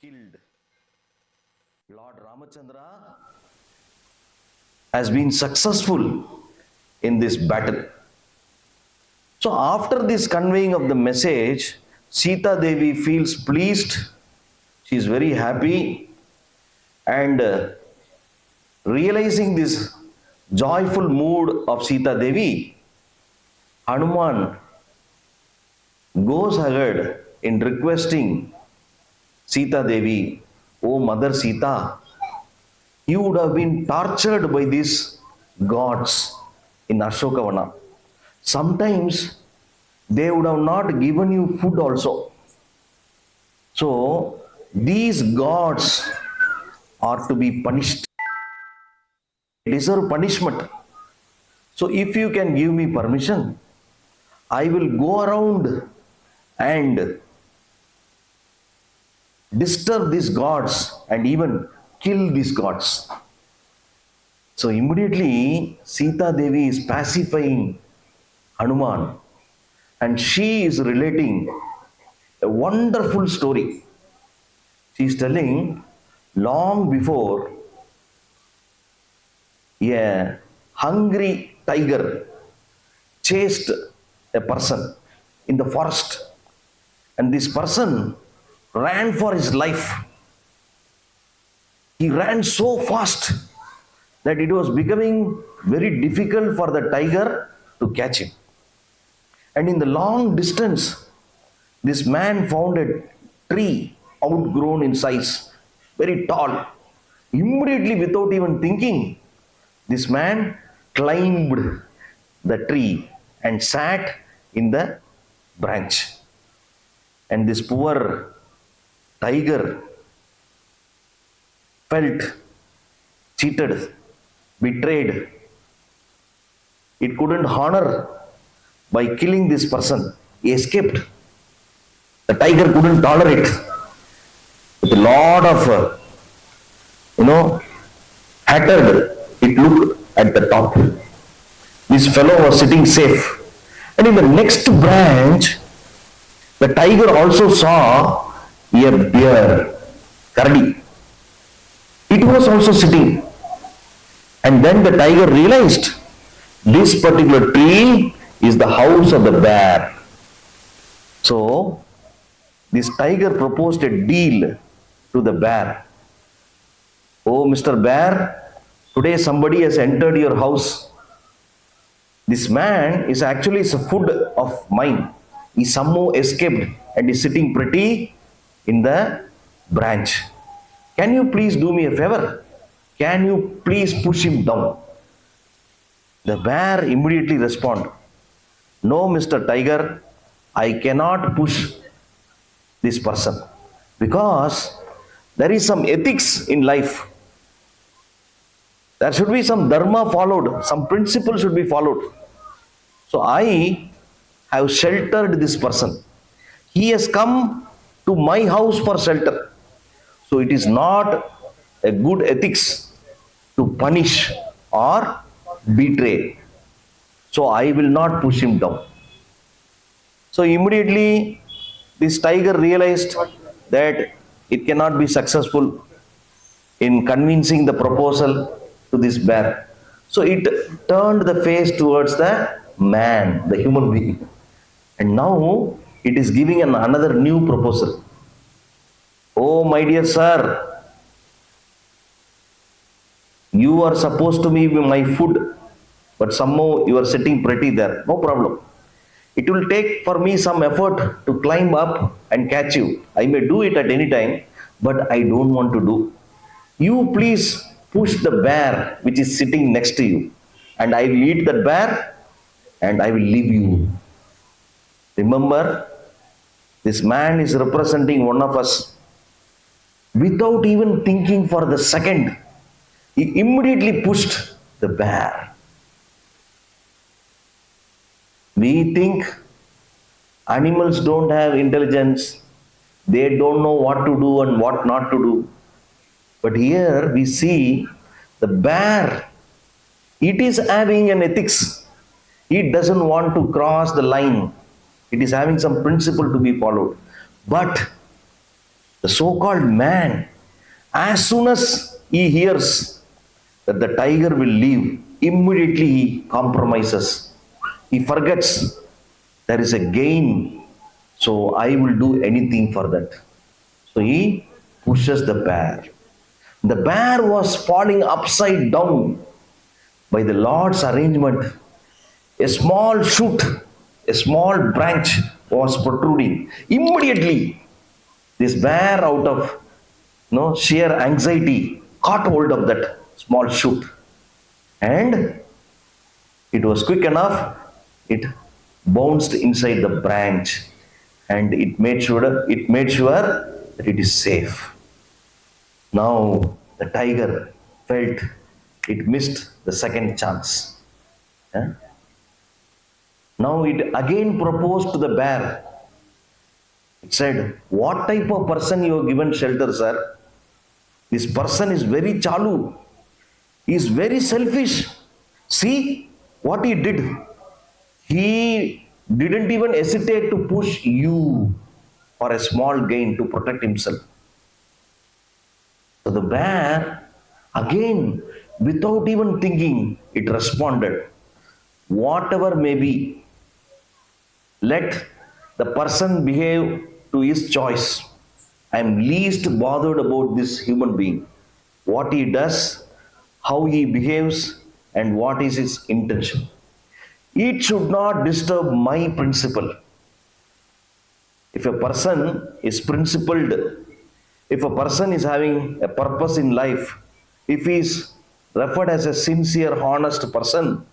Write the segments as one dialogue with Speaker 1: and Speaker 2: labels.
Speaker 1: killed. Lord Ramachandra has been successful in this battle. So after this conveying of the message, Sita Devi feels pleased. She is very happy, and realizing this joyful mood of Sita Devi, Hanuman goes ahead in requesting Sita Devi, "O Mother Sita, you would have been tortured by these gods in Ashokavana. Sometimes they would have not given you food also. So these gods are to be punished. They deserve punishment. So if you can give me permission, I will go around and disturb these gods and even kill these gods." So immediately Sita Devi is pacifying Hanuman, and she is relating a wonderful story. She is telling, long before, a hungry tiger chased a person in the forest, and this person ran for his life. He ran so fast that it was becoming very difficult for the tiger to catch him. And in the long distance, this man found a tree outgrown in size, very tall. Immediately, without even thinking, this man climbed the tree and sat in the branch. And this poor tiger felt cheated, betrayed. It couldn't honor by killing this person. He escaped. The tiger couldn't tolerate. With a lot of, hatred, it looked at the top. This fellow was sitting safe. And in the next branch, the tiger also saw a bear, Kardi. It was also sitting. And then the tiger realized this particular tree is the house of the bear. So, this tiger proposed a deal to the bear. "Oh, Mr. Bear, today somebody has entered your house. This man is actually a food of mine. He somehow escaped and is sitting pretty in the branch. Can you please do me a favor? Can you please push him down?" The bear immediately responded, "No, Mr. Tiger, I cannot push this person, because there is some ethics in life. There should be some dharma followed, some principle should be followed. So I have sheltered this person. He has come to my house for shelter. So it is not a good ethics to punish or betray. So I will not push him down." So immediately this tiger realized that it cannot be successful in convincing the proposal to this bear. So it turned the face towards the man, the human being. And now it is giving another new proposal. "Oh, my dear sir, you are supposed to be my food, but somehow you are sitting pretty there. No problem. It will take for me some effort to climb up and catch you. I may do it at any time, but I don't want to do. You please push the bear which is sitting next to you, and I will eat that bear and I will leave you." Remember, this man is representing one of us. Without even thinking for the second, he immediately pushed the bear. We think animals don't have intelligence, they don't know what to do and what not to do. But here we see the bear, it is having an ethics. It doesn't want to cross the line. It is having some principle to be followed. But The so-called man, as soon as he hears that the tiger will leave, immediately he compromises. He forgets there is a gain, so I will do anything for that. So he pushes the bear. The bear was falling upside down. By the Lord's arrangement, a small shoot, a small branch was protruding. Immediately, this bear, out of sheer anxiety, caught hold of that small shoot, and it was quick enough. It bounced inside the branch, and it made sure that it is safe. Now the tiger felt it missed the second chance. Eh? Now it again proposed to the bear. It said, "What type of person you have given shelter, sir? This person is very chalu. He is very selfish. See what he did. He didn't even hesitate to push you for a small gain to protect himself." So the bear, again, without even thinking, it responded, "Whatever may be, let the person behave to his choice. I am least bothered about this human being, what he does, how he behaves, and what is his intention. It should not disturb my principle." If a person is principled, if a person is having a purpose in life, if he is referred as a sincere, honest person,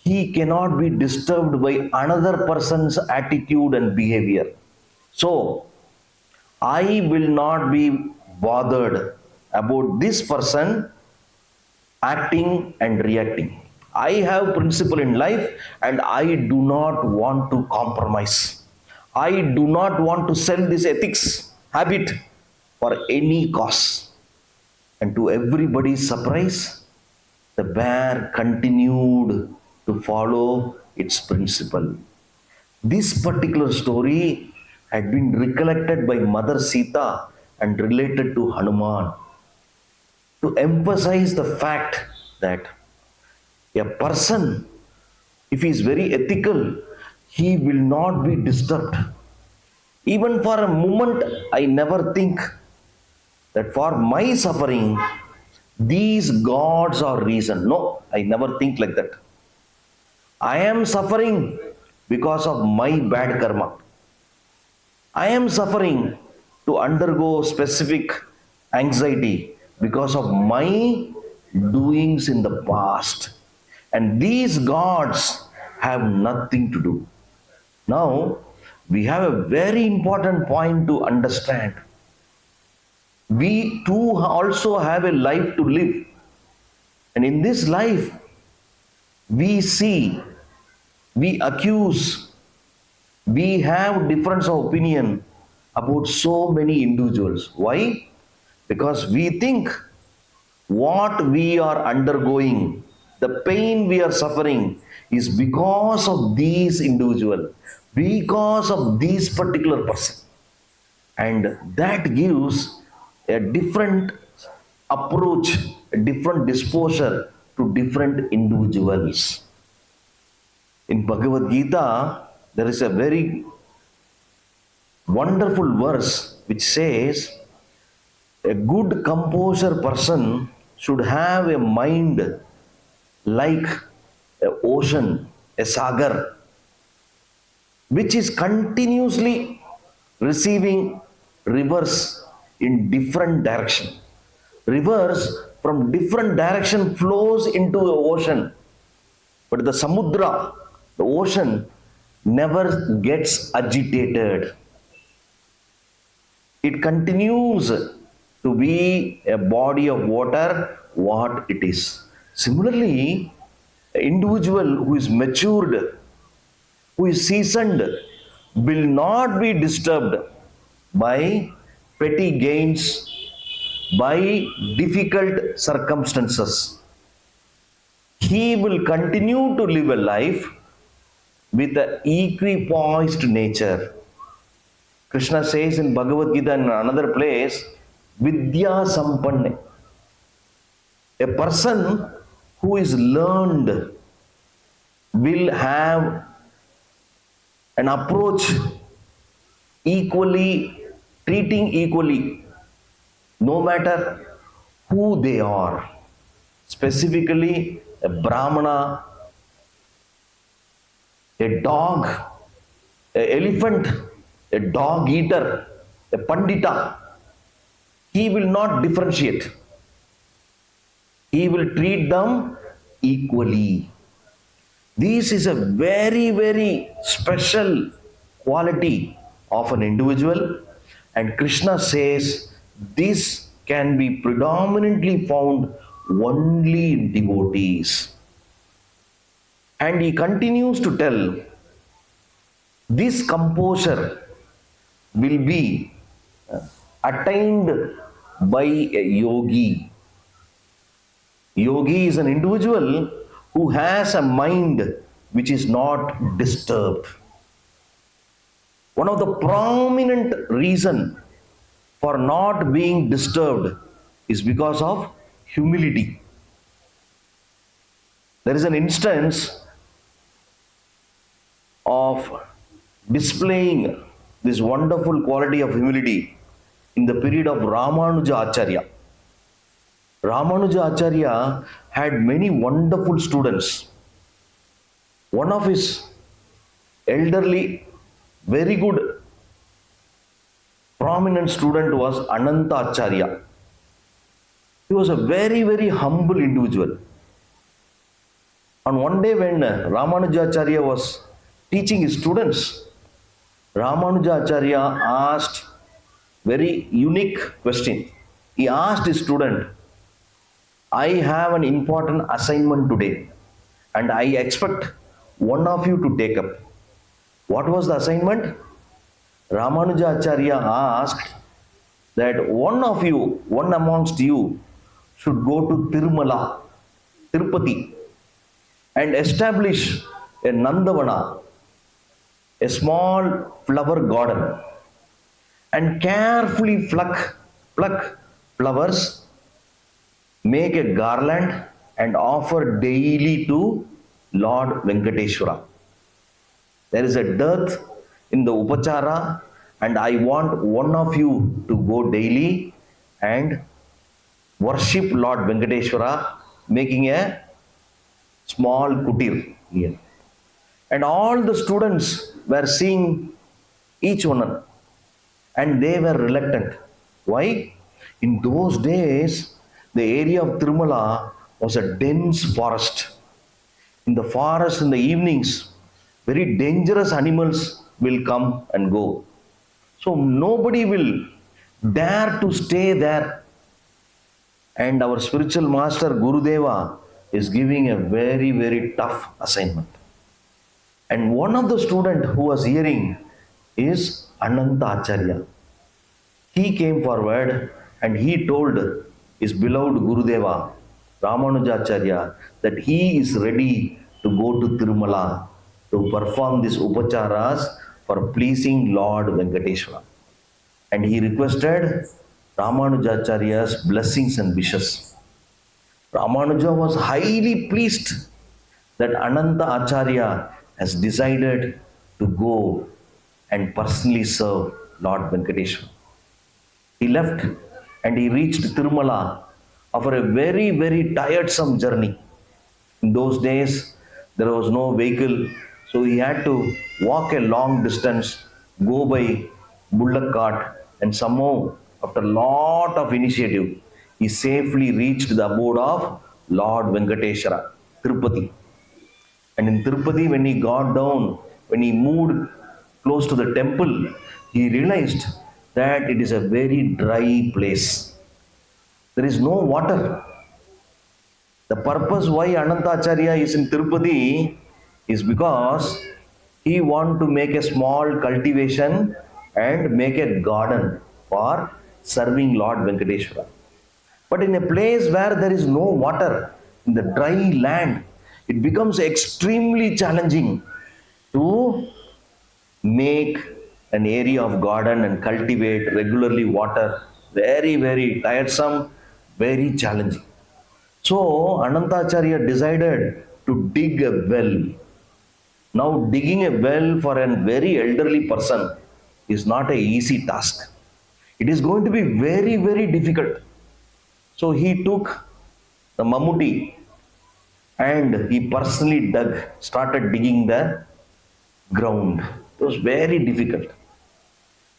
Speaker 1: he cannot be disturbed by another person's attitude and behavior. So, I will not be bothered about this person acting and reacting. I have principle in life and I do not want to compromise. I do not want to sell this ethics habit for any cause. And to everybody's surprise, the bear continued to follow its principle. This particular story had been recollected by Mother Sita and related to Hanuman to emphasize the fact that a person, if he is very ethical, he will not be disturbed. Even for a moment, I never think that for my suffering, these gods are reason. No, I never think like that. I am suffering because of my bad karma. I am suffering to undergo specific anxiety because of my doings in the past. And these gods have nothing to do. Now, we have a very important point to understand. We too also have a life to live. And in this life, we see, we accuse, we have difference of opinion about so many individuals. Why? Because we think what we are undergoing, the pain we are suffering, is because of these individual, because of this particular person. And that gives a different approach, a different disposure to different individuals. In Bhagavad Gita, there is a very wonderful verse which says, a good composure person should have a mind like an ocean, a sagar, which is continuously receiving rivers in different direction. Rivers from different direction flows into the ocean. But the samudra, the ocean, never gets agitated. It continues to be a body of water, what it is. Similarly, an individual who is matured, who is seasoned, will not be disturbed by petty gains, by difficult circumstances. He will continue to live a life with an equipoised nature. Krishna says in Bhagavad Gita in another place, Vidya Sampanne. A person who is learned will have an approach equally, treating equally, no matter who they are. Specifically, a Brahmana, a dog, an elephant, a dog eater, a Pandita. He will not differentiate. He will treat them equally. This is a very, very special quality of an individual, and Krishna says this can be predominantly found only in devotees. And he continues to tell, this composure will be attained by a yogi. Yogi is an individual who has a mind which is not disturbed. One of the prominent reason for not being disturbed is because of humility. There is an instance of displaying this wonderful quality of humility in the period of Ramanuja Acharya. Ramanuja Acharya had many wonderful students. One of his elderly, very good, prominent student was Ananta Acharya. He was a very, very humble individual. And one day when Ramanuja Acharya was teaching his students, Ramanuja Acharya asked very unique question. He asked his student, I have an important assignment today and I expect one of you to take up. What was the assignment? Ramanuja Acharya asked that one of you, one amongst you, should go to Tirumala, Tirupati, and establish a Nandavana, a small flower garden, and carefully pluck flowers, make a garland and offer daily to Lord Venkateshwara. There is a dearth in the upachara and I want one of you to go daily and worship Lord Venkateshwara, making a small kutir here. And all the students were seeing each one and they were reluctant. Why? In those days, the area of Tirumala was a dense forest. In the forest in the evenings, very dangerous animals will come and go. So nobody will dare to stay there. And our spiritual master Gurudeva is giving a very, very tough assignment. And one of the students who was hearing is Ananta Acharya. He came forward and he told his beloved Gurudeva, Ramanuja Acharya, that he is ready to go to Tirumala to perform these upacharas for pleasing Lord Venkateshwara. And he requested Ramanuja Acharya's blessings and wishes. Ramanuja was highly pleased that Ananta Acharya has decided to go and personally serve Lord Venkateshwara. He left and he reached Tirumala after a very, very tiresome journey. In those days, there was no vehicle, so he had to walk a long distance, go by bullock cart, and somehow, after a lot of initiative, he safely reached the abode of Lord Venkateshwara, Tirupati. And in Tirupati, when he got down, when he moved close to the temple, he realized that it is a very dry place. There is no water. The purpose why Ananta Acharya is in Tirupati is because he wants to make a small cultivation and make a garden for serving Lord Venkateshwara. But in a place where there is no water, in the dry land, it becomes extremely challenging to make an area of garden and cultivate, regularly water. Very, very tiresome, very challenging. So Anantacharya decided to dig a well. Now digging a well for a very elderly person is not a easy task. It is going to be very, very difficult. So he took the mammootty and he personally started digging the ground. It was very difficult.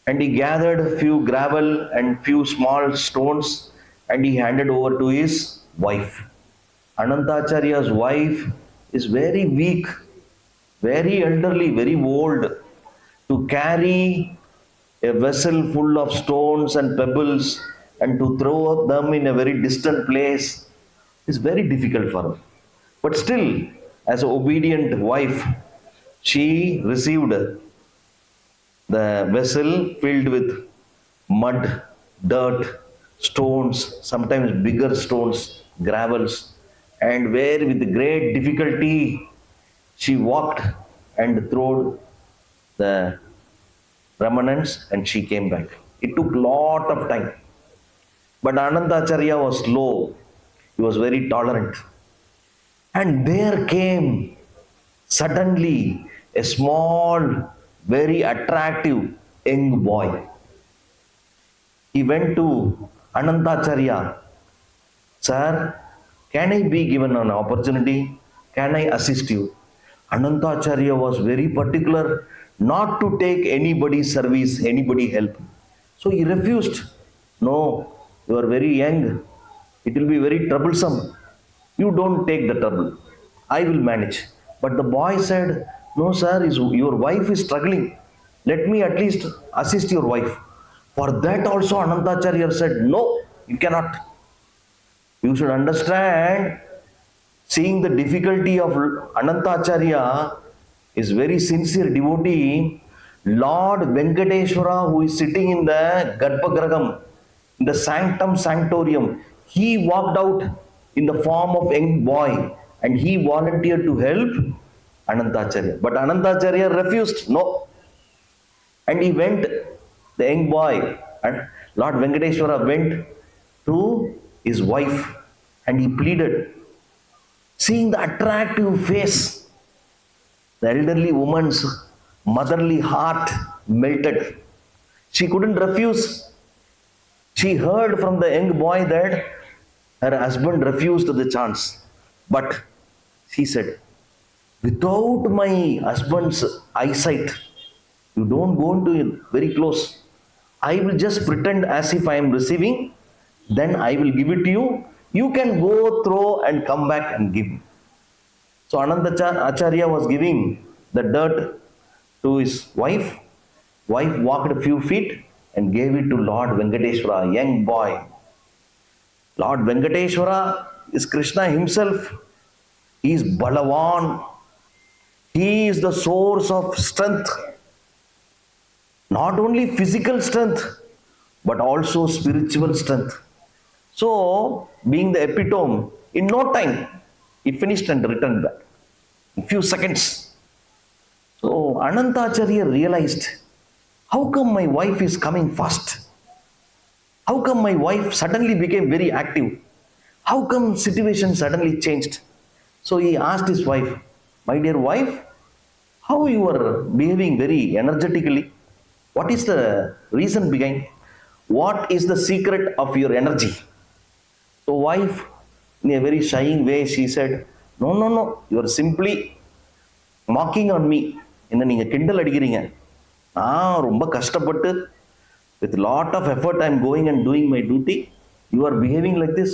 Speaker 1: And he gathered a few gravel and few small stones and he handed over to his wife. Anantacharya's wife is very weak, very elderly, very old. To carry a vessel full of stones and pebbles and to throw them in a very distant place is very difficult for her. But still, as an obedient wife, she received the vessel filled with mud, dirt, stones, sometimes bigger stones, gravels, and where with great difficulty she walked and threw the remnants and she came back. It took lot of time. But Anantacharya was slow. He was very tolerant. And there came suddenly a small, very attractive young boy. He went to Anantacharya. Sir, can I be given an opportunity? Can I assist you? Anantacharya was very particular not to take anybody's service, anybody help. So he refused. No, you are very young. It will be very troublesome. You don't take the trouble. I will manage. But the boy said, no sir, your wife is struggling. Let me at least assist your wife. For that also Anantacharya said, no, you cannot. You should understand, seeing the difficulty of Anantacharya is very sincere devotee. Lord Venkateshwara, who is sitting in the Garbhagriha, in the sanctum sanctorium, he walked out in the form of young boy and he volunteered to help Anantacharya. But Anantacharya refused, no. And he went, the young boy, and Lord Venkateshwara went to his wife and he pleaded. Seeing the attractive face, the elderly woman's motherly heart melted. She couldn't refuse. She heard from the young boy that her husband refused the chance. But she said, without my husband's eyesight, you don't go into it very close. I will just pretend as if I am receiving, then I will give it to you. You can go throw and come back and give. So Anantacharya was giving the dirt to his wife. Wife walked a few feet and gave it to Lord Venkateshwara, young boy. Lord Venkateshwara is Krishna himself. He is Balavan. He is the source of strength. Not only physical strength, but also spiritual strength. So, being the epitome, in no time, he finished and returned back. In few seconds. So, Anantacharya realized, how come my wife is coming fast? How come my wife suddenly became very active? How come situation suddenly changed? So he asked his wife, my dear wife, how you are behaving very energetically? What is the reason behind? What is the secret of your energy? So wife, in a very shying way, she said, no, you are simply mocking on me. என்ன நீங்க கிண்டல் அடிக்கிறீங்க. நான் ரொம்ப கஷ்டப்பட்டு with lot of effort I am going and doing my duty. You are behaving like this.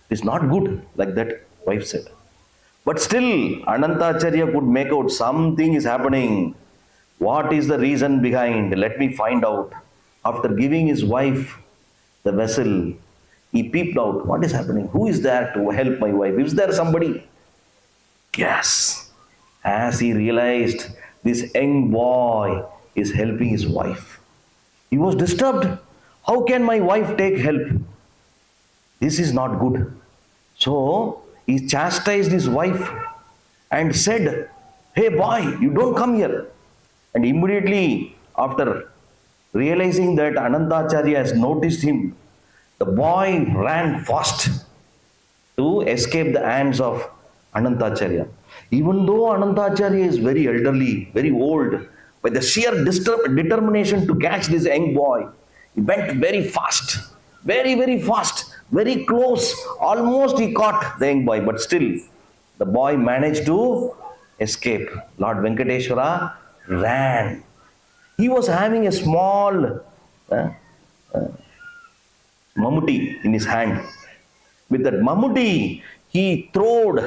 Speaker 1: It is not good, like that wife said. But still Anantacharya could make out something is happening. What is the reason behind? Let me find out. After giving his wife the vessel, he peeped out. What is happening? Who is there to help my wife? Is there somebody? Yes. As he realized, this young boy is helping his wife. He was disturbed. How can my wife take help? This is not good. So he chastised his wife and said, hey boy, you don't come here. And immediately after Realizing that Anantacharya has noticed him, the boy ran fast to escape the hands of Anantacharya. Even though Anantacharya is very elderly, very old, by the sheer determination to catch this young boy, he went very fast, very fast, very close. Almost he caught the young boy, but still the boy managed to escape. Lord Venkateshwara ran. He was having a small mammuti in his hand. With that mammuti, he throwed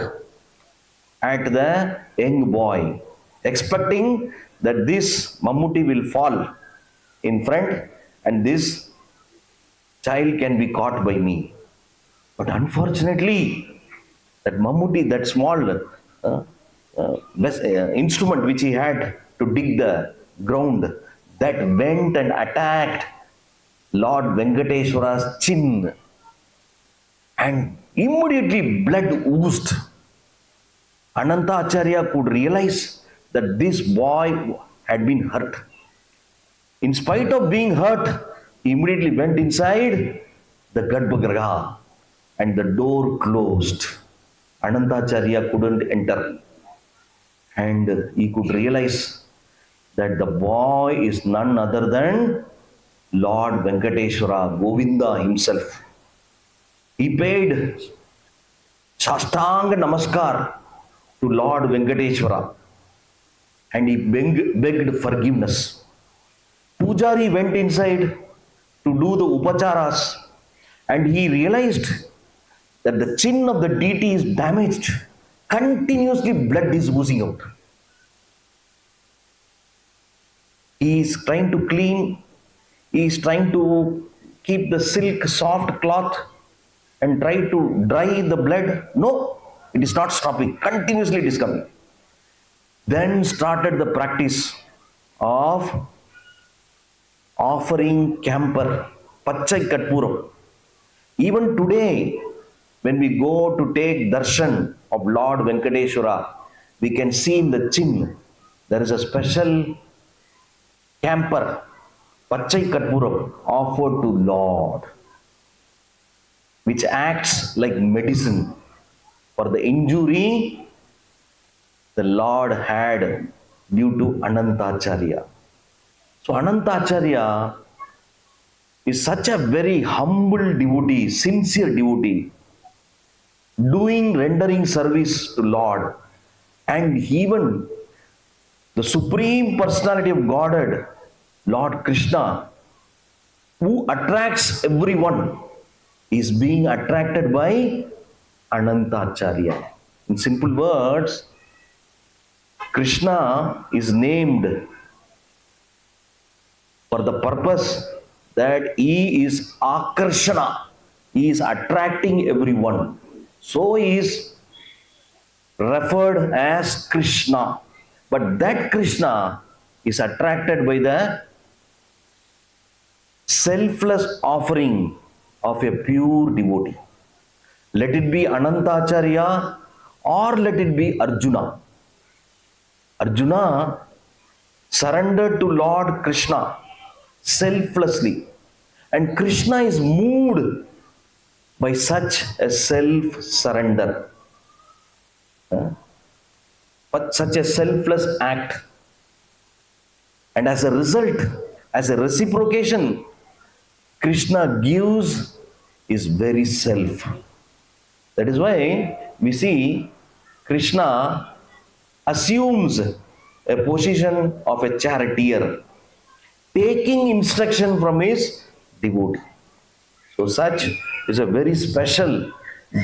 Speaker 1: at the young boy, expecting that this mammuti will fall in front and this child can be caught by me. But unfortunately, that mammuti, that small instrument which he had to dig the ground, that went and attacked Lord Venkateshwara's chin, and immediately blood oozed. Anantacharya could realize that this boy had been hurt. In spite of being hurt, he immediately went inside the Garbhagriha and the door closed. Anantacharya couldn't enter, and he could realize that the boy is none other than Lord Venkateshwara, Govinda himself. He paid Shastanga Namaskar to Lord Venkateshwara and he begged forgiveness. Pujari went inside to do the upacharas and he realized that the chin of the deity is damaged. Continuously blood is oozing out. He is trying to clean, he is trying to keep the silk soft cloth and try to dry the blood. No, it is not stopping. Continuously it is coming. Then started the practice of offering camphor, Pachai Katpuram. Even today, when we go to take darshan of Lord Venkateshwara, we can see in the chin there is a special camphor, Pachai Katpuram, offered to Lord, which acts like medicine for the injury the Lord had due to Anantacharya. So Anantacharya is such a very humble devotee, sincere devotee, rendering service to Lord, and even the Supreme Personality of Godhead, Lord Krishna, who attracts everyone, is being attracted by Anantacharya. In simple words, Krishna is named for the purpose that he is Akarshana, he is attracting everyone. So he is referred as Krishna. But that Krishna is attracted by the selfless offering of a pure devotee. Let it be Anantacharya or let it be Arjuna. Arjuna surrendered to Lord Krishna selflessly, and Krishna is moved by such a self-surrender, but such a selfless act. And as a result, as a reciprocation, Krishna gives his very self. That is why we see Krishna assumes a position of a charioteer, taking instruction from his devotee. So such is a very special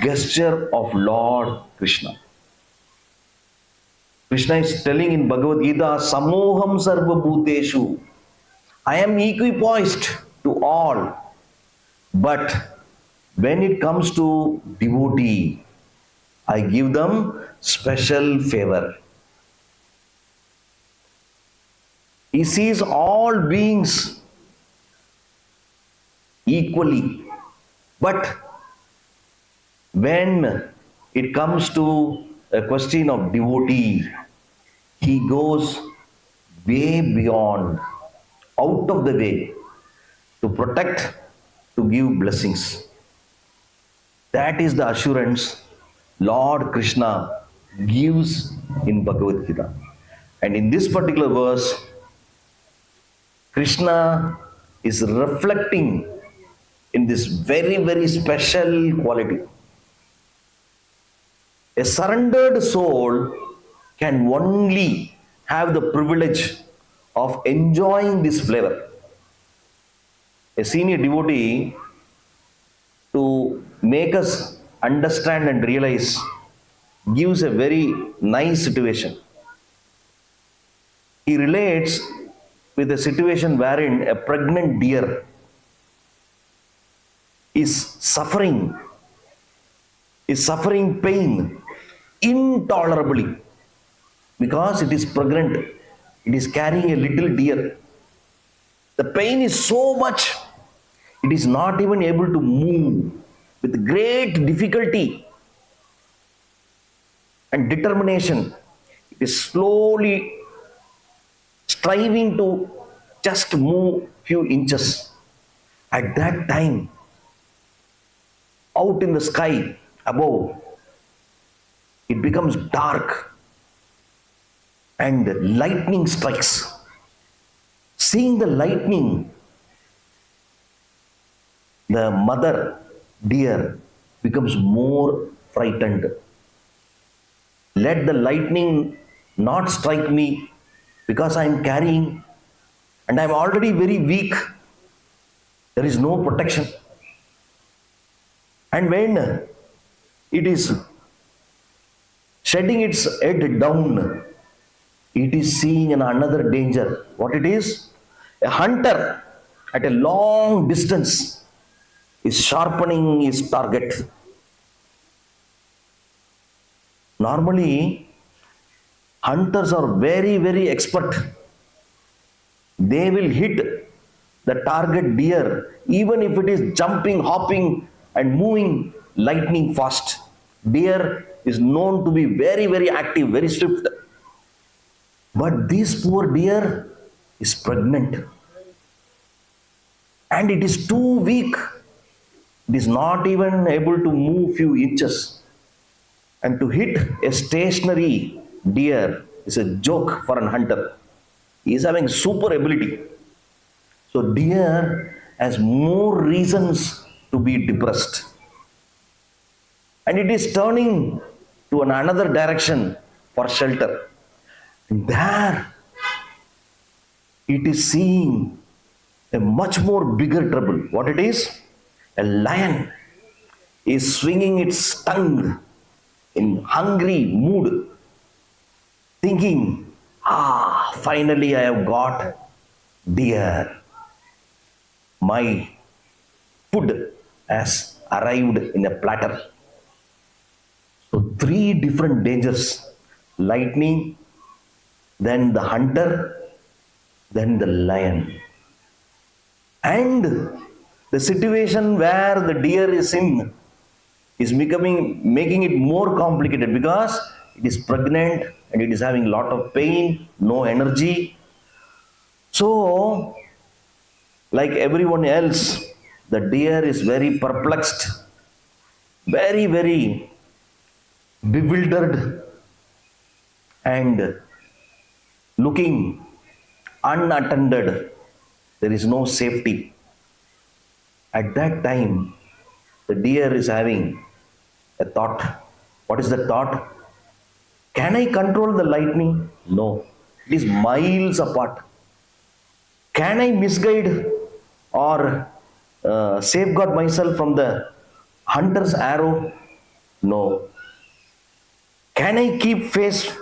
Speaker 1: gesture of Lord Krishna. Krishna is telling in Bhagavad Gita, Samoham Sarva Bhuteshu, I am equipoised to all, but when it comes to devotee, I give them special favor. He sees all beings equally, but when it comes to a question of devotee, he goes way beyond out of the way to protect, to give blessings. That is the assurance Lord Krishna gives in Bhagavad Gita. And in this particular verse, Krishna is reflecting in this very, very special quality. A surrendered soul can only have the privilege of enjoying this flavor. A senior devotee, to make us understand and realize, gives a very nice situation. He relates with a situation wherein a pregnant deer is suffering pain intolerably because it is pregnant. It is carrying a little deer. The pain is so much, it is not even able to move. With great difficulty and determination, it is slowly striving to just move few inches. At that time, out in the sky above, it becomes dark and lightning strikes. Seeing the lightning, the mother deer becomes more frightened. Let the lightning not strike me because I am carrying and I am already very weak. There is no protection. And when it is shedding its head down, it is seeing another danger. What it is? A hunter at a long distance is sharpening his target. Normally, hunters are very, very expert. They will hit the target deer even if it is jumping, hopping and moving lightning fast. Deer is known to be very, very active, very swift. But this poor deer is pregnant and it is too weak. It is not even able to move few inches. And to hit a stationary deer is a joke for an hunter. He is having super ability. So deer has more reasons to be depressed. And it is turning to another direction for shelter. And there it is seeing a much more bigger trouble. What it is? A lion is swinging its tongue in hungry mood, thinking, finally I have got deer. My food has arrived in a platter. So 3 different dangers: lightning, then the hunter, then the lion. And the situation where the deer is in is making it more complicated because it is pregnant and it is having a lot of pain, no energy. So, like everyone else, the deer is very perplexed, very, very bewildered and looking unattended. There is no safety. At that time, the deer is having a thought. What is the thought? Can I control the lightning? No. It is miles apart. Can I misguide or safeguard myself from the hunter's arrow? No. Can I keep pace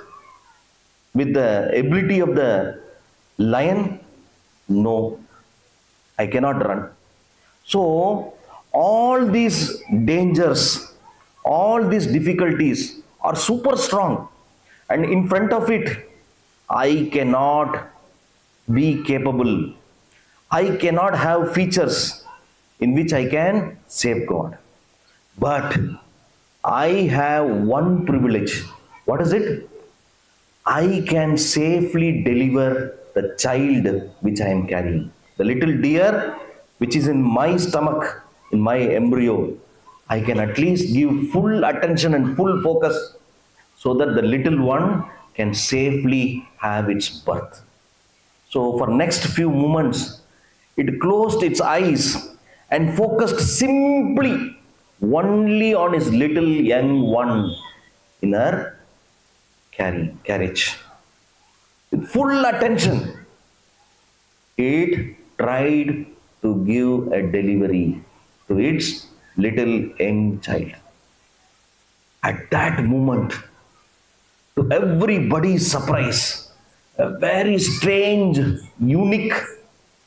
Speaker 1: with the ability of the lion? No. I cannot run. So, all these dangers, all these difficulties are super strong. And in front of it, I cannot be capable. I cannot have features in which I can safeguard. But I have one privilege. What is it? I can safely deliver the child which I am carrying. The little deer which is in my stomach, in my embryo, I can at least give full attention and full focus so that the little one can safely have its birth. So for next few moments, it closed its eyes and focused simply only on his little young one in her carriage. With full attention, it tried to give a delivery to its little young child. At that moment, to everybody's surprise, a very strange, unique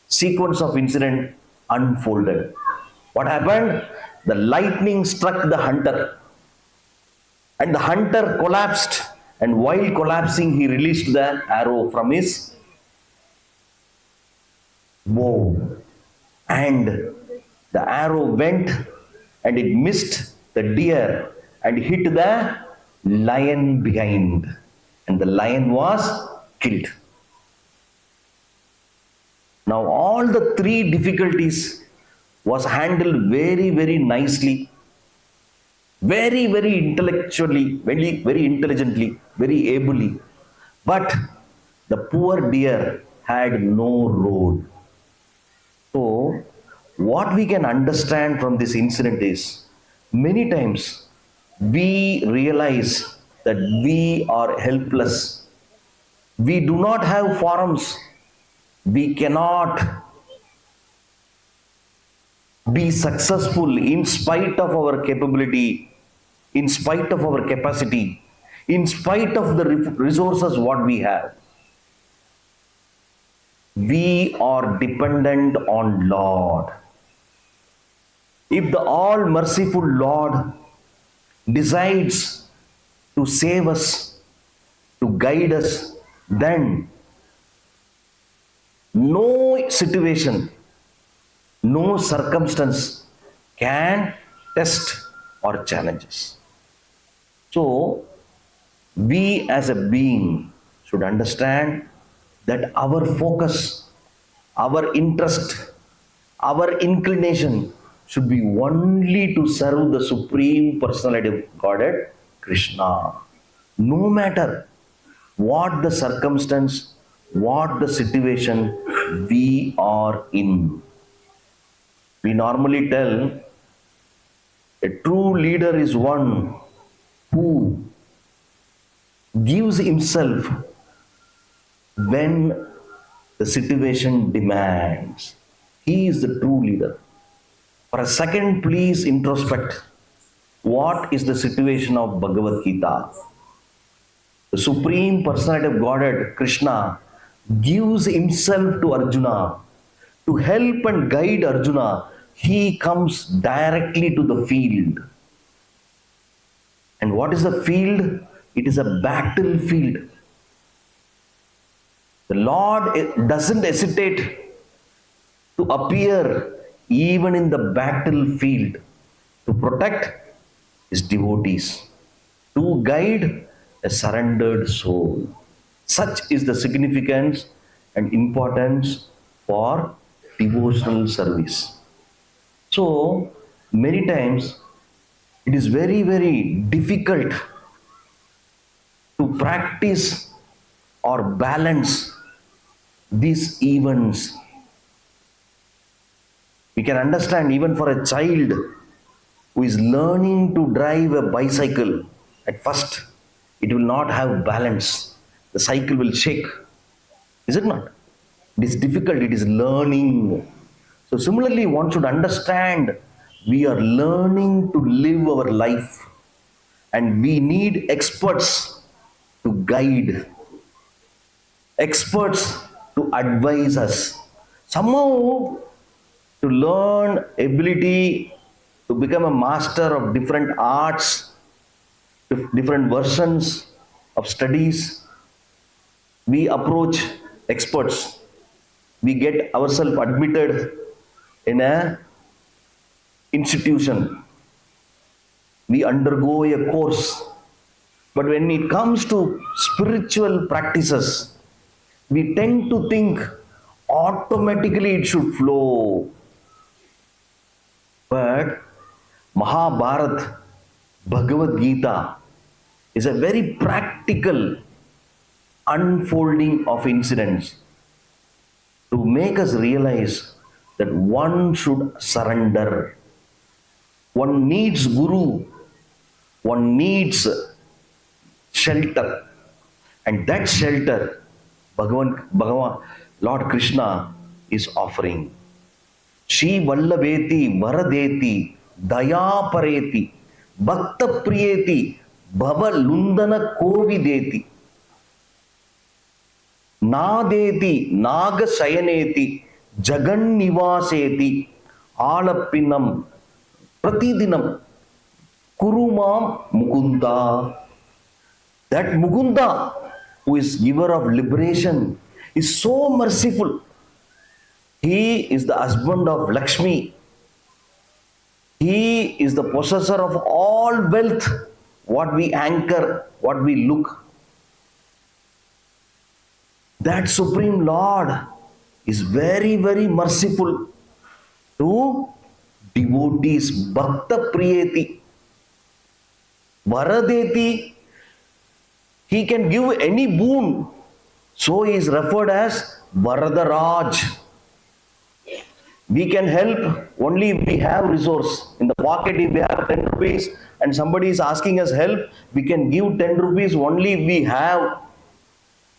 Speaker 1: sequence of incident unfolded. What happened? The lightning struck the hunter, and the hunter collapsed, and while collapsing, he released the arrow from his bow, and the arrow went and it missed the deer and hit the lion behind, and the lion was killed. Now all the three difficulties was handled very, very nicely, very, very intellectually, very, very intelligently, very ably. But the poor deer had no road. So what we can understand from this incident is, many times we realize that we are helpless. We do not have forums. We cannot be successful in spite of our capability, in spite of our capacity, in spite of the resources what we have. We are dependent on Lord. If the all merciful Lord decides to save us, to guide us, then no situation, no circumstance can test or challenge us. So, we as a being should understand that our focus, our interest, our inclination should be only to serve the Supreme Personality of Godhead, Krishna. No matter what the circumstance, what the situation we are in. We normally tell a true leader is one who gives himself when the situation demands. He is the true leader. For a second, please introspect. What is the situation of Bhagavad Gita? The Supreme Personality of Godhead, Krishna, gives himself to Arjuna. To help and guide Arjuna, he comes directly to the field. And what is the field? It is a battlefield. The Lord doesn't hesitate to appear even in the battlefield to protect his devotees, to guide a surrendered soul. Such is the significance and importance for devotional service. So, many times it is very, very difficult to practice or balance these events. We can understand even for a child who is learning to drive a bicycle, at first it will not have balance. The cycle will shake. Is it not? It is difficult, it is learning. So similarly, one should understand we are learning to live our life and we need experts to guide, experts to advise us. Somehow to learn ability to become a master of different arts, different versions of studies, we approach experts. We get ourselves admitted in a institution. We undergo a course. But when it comes to spiritual practices, we tend to think automatically it should flow. But Mahabharata, Bhagavad Gita is a very practical unfolding of incidents to make us realize that one should surrender. One needs Guru, one needs shelter, and that shelter Bhagavan Lord Krishna is offering. Shri Vallabheti Varadeti Daya Pareti Bhakta Priyeti Bhava Lundana Kovideti Nadeti Naga Sayaneti Jagan Nivaseti Alappinam Pratidinam Kurumam Mukunda. That Mukunda, who is giver of liberation, is so merciful. He is the husband of Lakshmi. He is the possessor of all wealth, what we anchor, what we look. That Supreme Lord is very, very merciful to devotees. Bhakta Priyeti Varadeti. He can give any boon. So he is referred as Varadaraj. We can help only if we have resource. In the pocket, if we have 10 rupees and somebody is asking us help, we can give 10 rupees only if we have.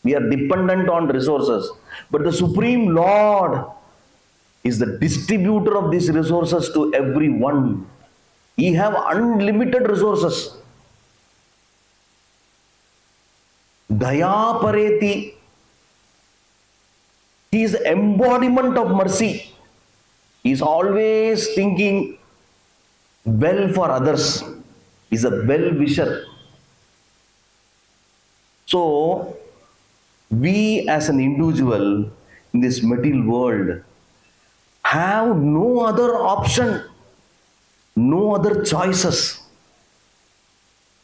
Speaker 1: We are dependent on resources. But the Supreme Lord is the distributor of these resources to everyone. He have unlimited resources. Daya Pareti. He is the embodiment of mercy. He is always thinking well for others. He is a well-wisher. So, we as an individual in this material world have no other option, no other choices.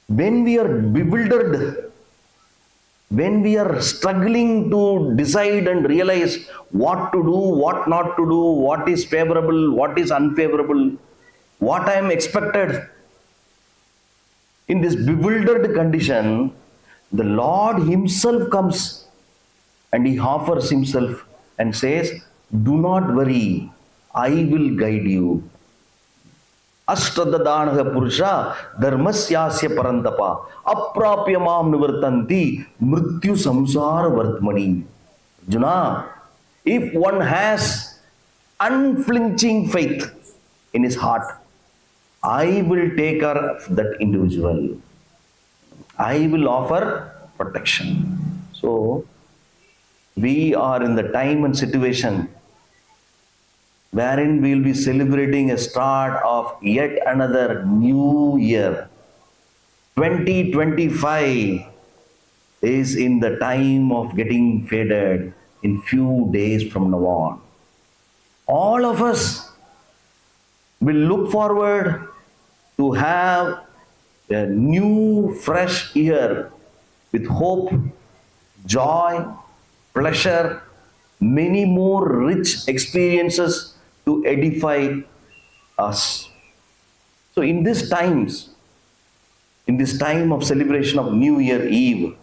Speaker 1: When we are bewildered, when we are struggling to decide and realize what to do, what not to do, what is favorable, what is unfavorable, what I am expected, in this bewildered condition, the Lord Himself comes and He offers Himself and says, do not worry, I will guide you. Ashtadadanaha Purusha Dharmasyasya Parantapa Aprapyamam Nivartanti Mrityu Samsara Vartmani. Arjuna, if one has unflinching faith in his heart, I will take care of that individual. I will offer protection. So, we are in the time and situation wherein we will be celebrating a start of yet another new year. 2025 is in the time of getting faded in few days from now on. All of us will look forward to have a new fresh year with hope, joy, pleasure, many more rich experiences to edify us. So in these times, in this time of celebration of New Year Eve,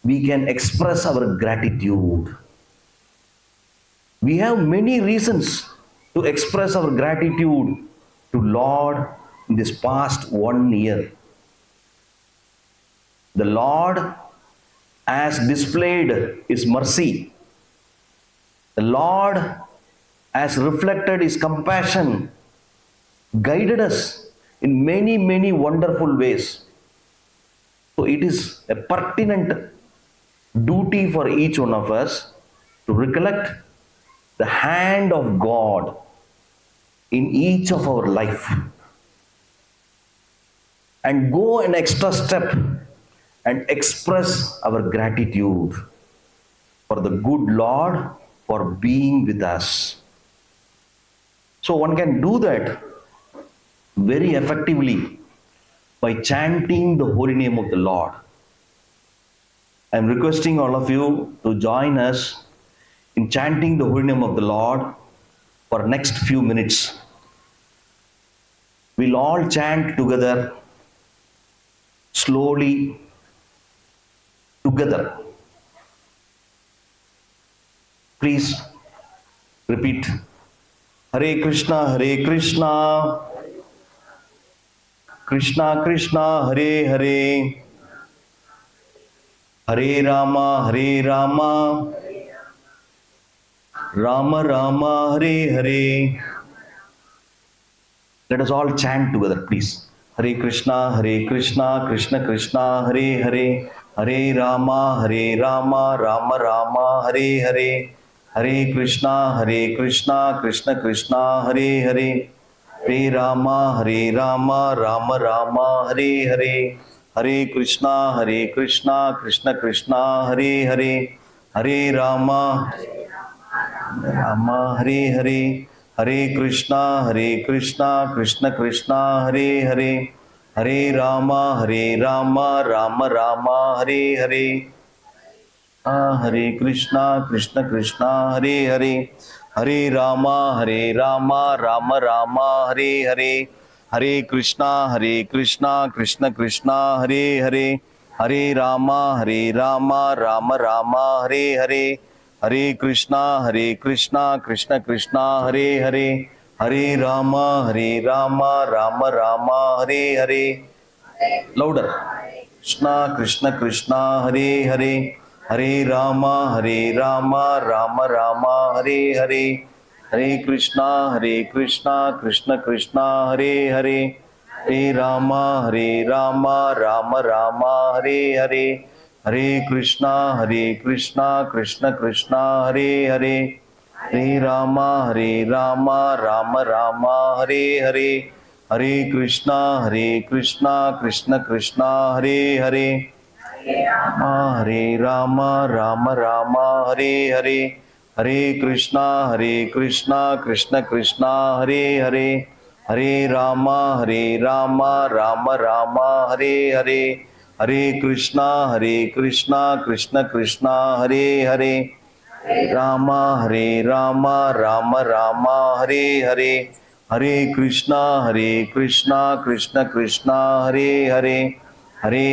Speaker 1: we can express our gratitude. We have many reasons to express our gratitude to Lord in this past 1 year. The Lord has displayed His mercy. The Lord has reflected His compassion, guided us in many, many wonderful ways. So it is a pertinent duty for each one of us to recollect the hand of God in each of our life and go an extra step and express our gratitude for the good Lord for being with us. So one can do that very effectively by chanting the holy name of the Lord. I am requesting all of you to join us in chanting the holy name of the Lord for next few minutes. We'll all chant together, slowly, together. Please repeat. Hare Krishna, Hare Krishna, Krishna Krishna, Hare Hare, Hare Rama, Hare Rama, Rama Rama, Hare Hare. Let us all chant together, please. Hare Krishna, Hare Krishna, Krishna Krishna, Hare Hare, Hare Rama, Hare Rama, Rama Rama, Hare Hare, Hare Krishna, Krishna Krishna, Hare Hare, Hare Rama, Rama Rama, Hare Hare, Hare Krishna, Krishna Krishna, Hare Hare, Hare Rama, Rama, Hare Hare, Hare Krishna, Krishna Krishna, Hare Hare, Hare Rama, Rama Rama, Hare Hare, Hare Krishna, Krishna, Hare Hare, Hare Rama, Rama Rama, Hare Hare, Hare Krishna, Krishna Krishna, Hare Hare, Hare Rama, Rama Rama, Hare Hare, Hare Krishna, Krishna Krishna, Hare Hare, Hare Rama, Rama Rama, Hare Hare. Louder. Krishna Krishna, Hare Hare, Hare Rama, Rama Rama, Hare Hare, Hare Krishna, Krishna Krishna, Hare Hare, Hare Rama, Rama Rama, Hare Hare, Hare Krishna, Krishna Krishna, Hare Hare, Hare Rama, Rama Rama, Hare Hare, Hare Krishna, Krishna Krishna, Hare Hare, Hare Rama, Rama, Hare Hare, Hare Krishna, Krishna Krishna, Hare Hare, Hare Rama, Rama, Hare Hare, Hare Krishna, Krishna Krishna, Hare Hare, Rama, Rama, Hare Hare, Hare Krishna, Krishna Krishna, Hare Hare, Hare